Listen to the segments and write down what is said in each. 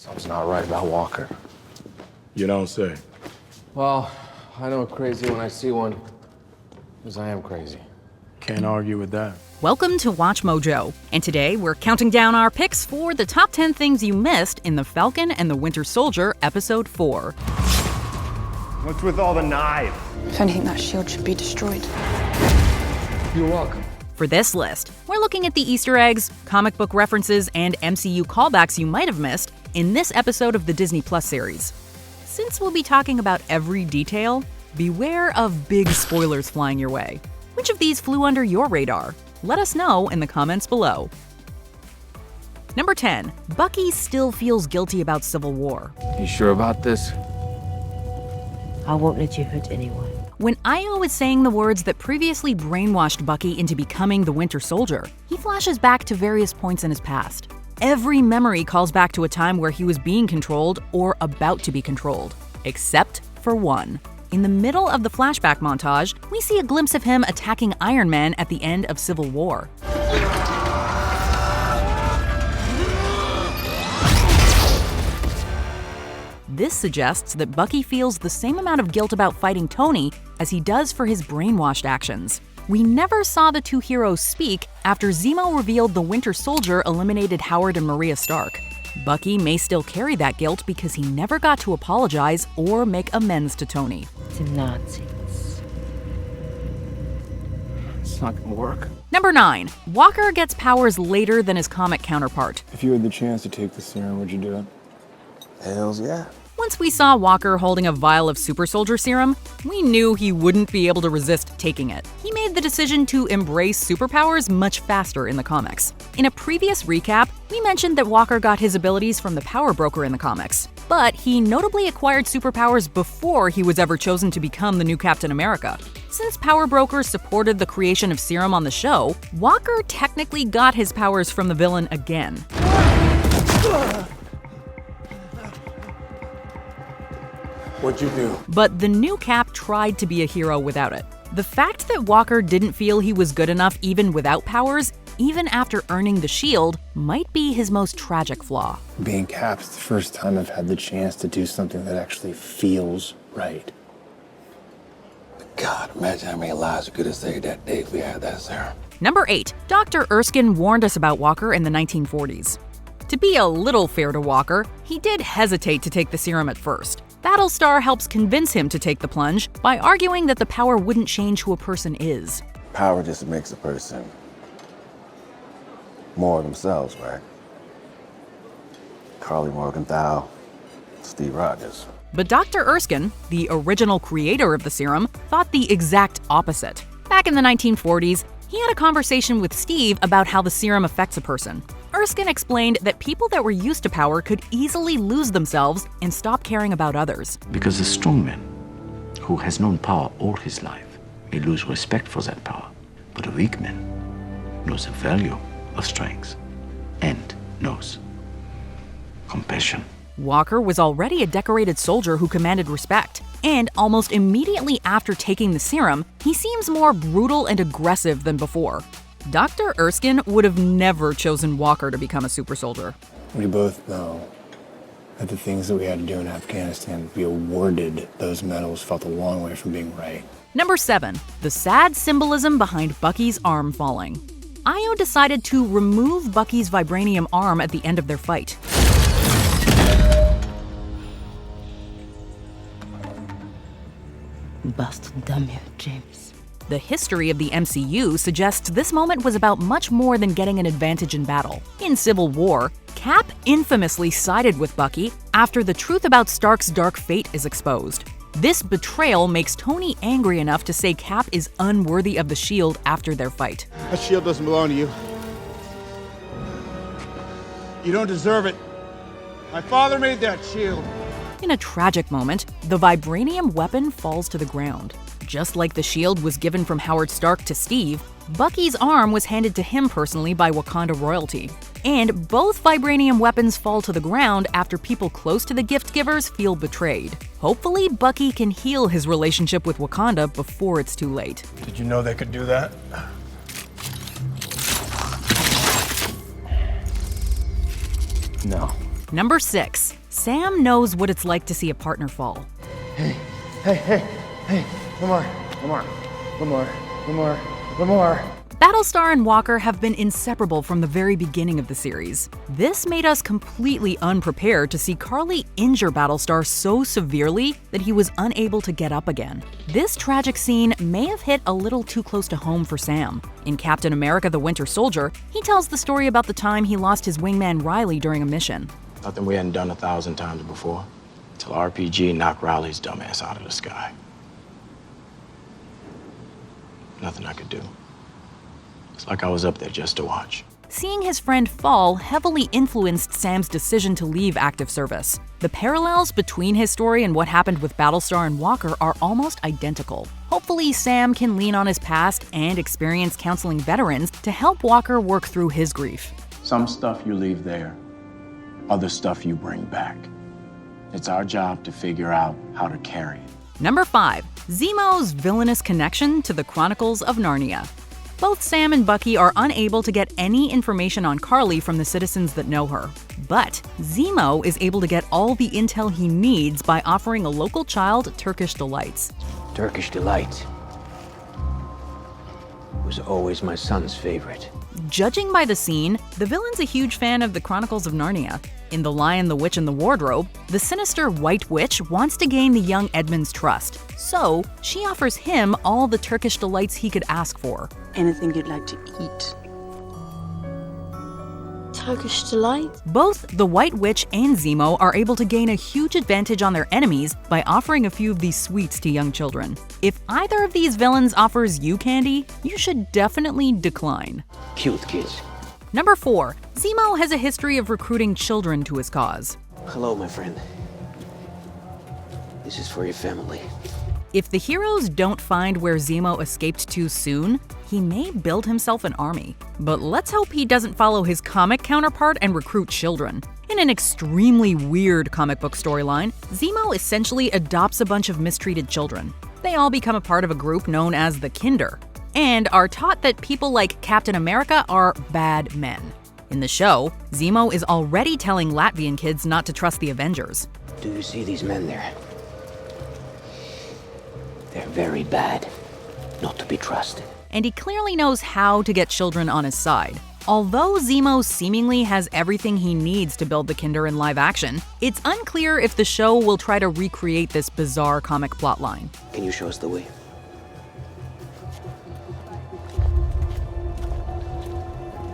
Something's not right about Walker. You don't say. Well, I know a crazy when I see one, because I am crazy. Can't argue with that. Welcome to Watch Mojo, and today we're counting down our picks for the top 10 things you missed in The Falcon and the Winter Soldier, Episode 4. What's with all the knives? If anything, that shield should be destroyed. You're welcome. For this list, we're looking at the Easter eggs, comic book references, and MCU callbacks you might have missed in this episode of the Disney Plus series. Since we'll be talking about every detail, beware of big spoilers flying your way. Which of these flew under your radar? Let us know in the comments below. Number 10. Bucky still feels guilty about Civil War. You sure about this? I won't let you hurt anyone. When Io is saying the words that previously brainwashed Bucky into becoming the Winter Soldier, he flashes back to various points in his past. Every memory calls back to a time where he was being controlled or about to be controlled, except for one. In the middle of the flashback montage, we see a glimpse of him attacking Iron Man at the end of Civil War. This suggests that Bucky feels the same amount of guilt about fighting Tony as he does for his brainwashed actions. We never saw the two heroes speak after Zemo revealed the Winter Soldier eliminated Howard and Maria Stark. Bucky may still carry that guilt because he never got to apologize or make amends to Tony. It's nonsense. It's not gonna work. Number 9. Walker gets powers later than his comic counterpart. If you had the chance to take the serum, would you do it? Hells yeah. Once we saw Walker holding a vial of Super Soldier Serum, we knew he wouldn't be able to resist taking it. He made the decision to embrace superpowers much faster in the comics. In a previous recap, we mentioned that Walker got his abilities from the Power Broker in the comics, but he notably acquired superpowers before he was ever chosen to become the new Captain America. Since Power Broker supported the creation of Serum on the show, Walker technically got his powers from the villain again. What'd you do? But the new Cap tried to be a hero without it. The fact that Walker didn't feel he was good enough even without powers, even after earning the shield, might be his most tragic flaw. Being Cap's the first time I've had the chance to do something that actually feels right. God, imagine how many lives we could have saved that day if we had that serum. Number 8. Dr. Erskine warned us about Walker in the 1940s. To be a little fair to Walker, he did hesitate to take the serum at first. Battlestar helps convince him to take the plunge by arguing that the power wouldn't change who a person is. Power just makes a person more of themselves, right? Carly Morgenthau, Steve Rogers. But Dr. Erskine, the original creator of the serum, thought the exact opposite. Back in the 1940s, he had a conversation with Steve about how the serum affects a person. Erskine explained that people that were used to power could easily lose themselves and stop caring about others. Because a strong man who has known power all his life may lose respect for that power. But a weak man knows the value of strength and knows compassion. Walker was already a decorated soldier who commanded respect. And almost immediately after taking the serum, he seems more brutal and aggressive than before. Dr. Erskine would have never chosen Walker to become a super soldier. We both know that the things that we had to do in Afghanistan to be awarded those medals felt a long way from being right. Number 7. The sad symbolism behind Bucky's arm falling. Io decided to remove Bucky's vibranium arm at the end of their fight. Boston, damn you, James. The history of the MCU suggests this moment was about much more than getting an advantage in battle. In Civil War, Cap infamously sided with Bucky after the truth about Stark's dark fate is exposed. This betrayal makes Tony angry enough to say Cap is unworthy of the shield after their fight. That shield doesn't belong to you. You don't deserve it. My father made that shield. In a tragic moment, the vibranium weapon falls to the ground. Just like the shield was given from Howard Stark to Steve, Bucky's arm was handed to him personally by Wakanda royalty. And both vibranium weapons fall to the ground after people close to the gift givers feel betrayed. Hopefully, Bucky can heal his relationship with Wakanda before it's too late. Did you know they could do that? No. Number 6. Sam knows what it's like to see a partner fall. Hey, one more. Battlestar and Walker have been inseparable from the very beginning of the series. This made us completely unprepared to see Carly injure Battlestar so severely that he was unable to get up again. This tragic scene may have hit a little too close to home for Sam. In Captain America: The Winter Soldier, he tells the story about the time he lost his wingman Riley during a mission. Nothing we hadn't done 1,000 times before. Till RPG knocked Riley's dumbass out of the sky. Nothing I could do. It's like I was up there just to watch. Seeing his friend fall heavily influenced Sam's decision to leave active service. The parallels between his story and what happened with Battlestar and Walker are almost identical. Hopefully, Sam can lean on his past and experience counseling veterans to help Walker work through his grief. Some stuff you leave there, other stuff you bring back. It's our job to figure out how to carry it. Number 5. Zemo's villainous connection to the Chronicles of Narnia. Both Sam and Bucky are unable to get any information on Carly from the citizens that know her. But Zemo is able to get all the intel he needs by offering a local child Turkish delights. Turkish delight was always my son's favorite. Judging by the scene, the villain's a huge fan of the Chronicles of Narnia. In The Lion, the Witch, and the Wardrobe, the sinister White Witch wants to gain the young Edmund's trust. So, she offers him all the Turkish delights he could ask for. Anything you'd like to eat? Turkish delight? Both the White Witch and Zemo are able to gain a huge advantage on their enemies by offering a few of these sweets to young children. If either of these villains offers you candy, you should definitely decline. Cute kids. Number 4. Zemo has a history of recruiting children to his cause. Hello, my friend. This is for your family. If the heroes don't find where Zemo escaped to soon, he may build himself an army. But let's hope he doesn't follow his comic counterpart and recruit children. In an extremely weird comic book storyline, Zemo essentially adopts a bunch of mistreated children. They all become a part of a group known as the Kinder, and are taught that people like Captain America are bad men. In the show, Zemo is already telling Latvian kids not to trust the Avengers. Do you see these men there? They're very bad, not to be trusted. And he clearly knows how to get children on his side. Although Zemo seemingly has everything he needs to build the Kinder in live action, it's unclear if the show will try to recreate this bizarre comic plotline. Can you show us the way?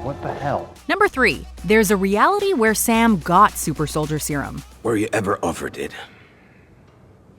What the hell? Number 3. There's a reality where Sam got super soldier serum. Were you ever offered it?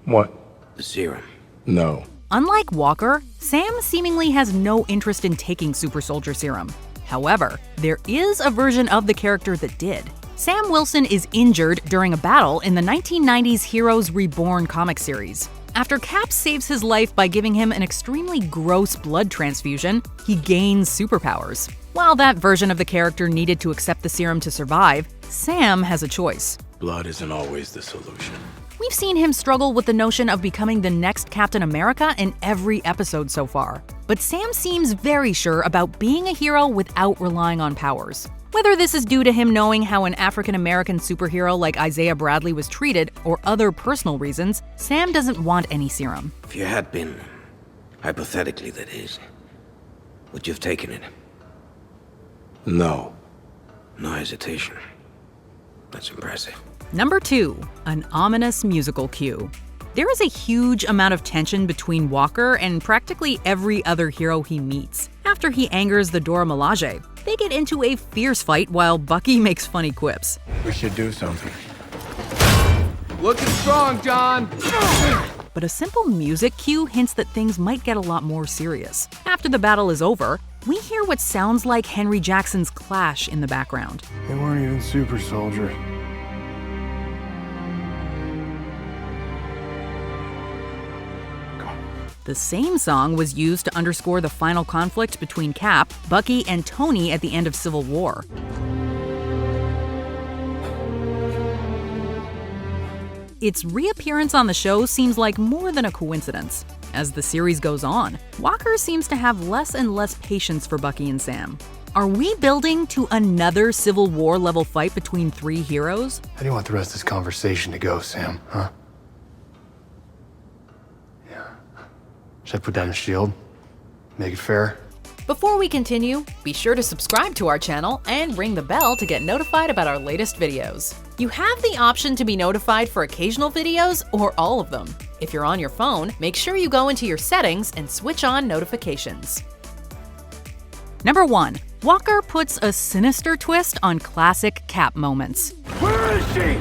What? The serum. No. Unlike Walker, Sam seemingly has no interest in taking super soldier serum. However, there is a version of the character that did. Sam Wilson is injured during a battle in the 1990s Heroes Reborn comic series. After Cap saves his life by giving him an extremely gross blood transfusion, he gains superpowers. While that version of the character needed to accept the serum to survive, Sam has a choice. Blood isn't always the solution. We've seen him struggle with the notion of becoming the next Captain America in every episode so far. But Sam seems very sure about being a hero without relying on powers. Whether this is due to him knowing how an African-American superhero like Isaiah Bradley was treated or other personal reasons, Sam doesn't want any serum. If you had been, hypothetically that is, would you have taken it? No. No hesitation. That's impressive. Number 2. An ominous musical cue. There is a huge amount of tension between Walker and practically every other hero he meets. After he angers the Dora Milaje, they get into a fierce fight while Bucky makes funny quips. We should do something. Looking strong, John! But a simple music cue hints that things might get a lot more serious. After the battle is over, we hear what sounds like Henry Jackson's Clash in the background. They weren't even super soldier. The same song was used to underscore the final conflict between Cap, Bucky, and Tony at the end of Civil War. Its reappearance on the show seems like more than a coincidence. As the series goes on, Walker seems to have less and less patience for Bucky and Sam. Are we building to another Civil War level fight between 3 heroes? How do you want the rest of this conversation to go, Sam, huh? Yeah. Should I put down the shield? Make it fair? Before we continue, be sure to subscribe to our channel and ring the bell to get notified about our latest videos. You have the option to be notified for occasional videos or all of them. If you're on your phone, make sure you go into your settings and switch on notifications. Number 1. Walker puts a sinister twist on classic Cap moments. Where is she?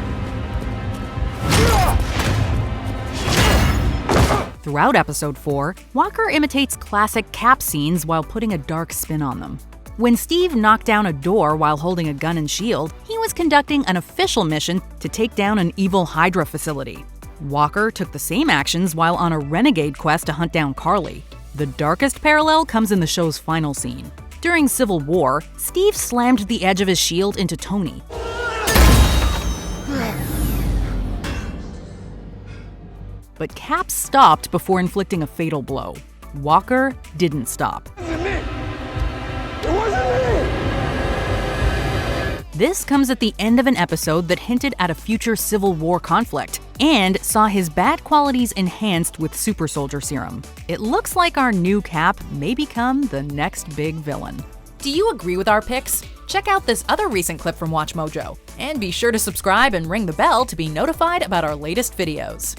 Throughout episode 4, Walker imitates classic Cap scenes while putting a dark spin on them. When Steve knocked down a door while holding a gun and shield, he was conducting an official mission to take down an evil Hydra facility. Walker took the same actions while on a renegade quest to hunt down Carly. The darkest parallel comes in the show's final scene. During Civil War, Steve slammed the edge of his shield into Tony. But Cap stopped before inflicting a fatal blow. Walker didn't stop. This comes at the end of an episode that hinted at a future Civil War conflict and saw his bad qualities enhanced with super soldier serum. It looks like our new Cap may become the next big villain. Do you agree with our picks? Check out this other recent clip from WatchMojo, and be sure to subscribe and ring the bell to be notified about our latest videos.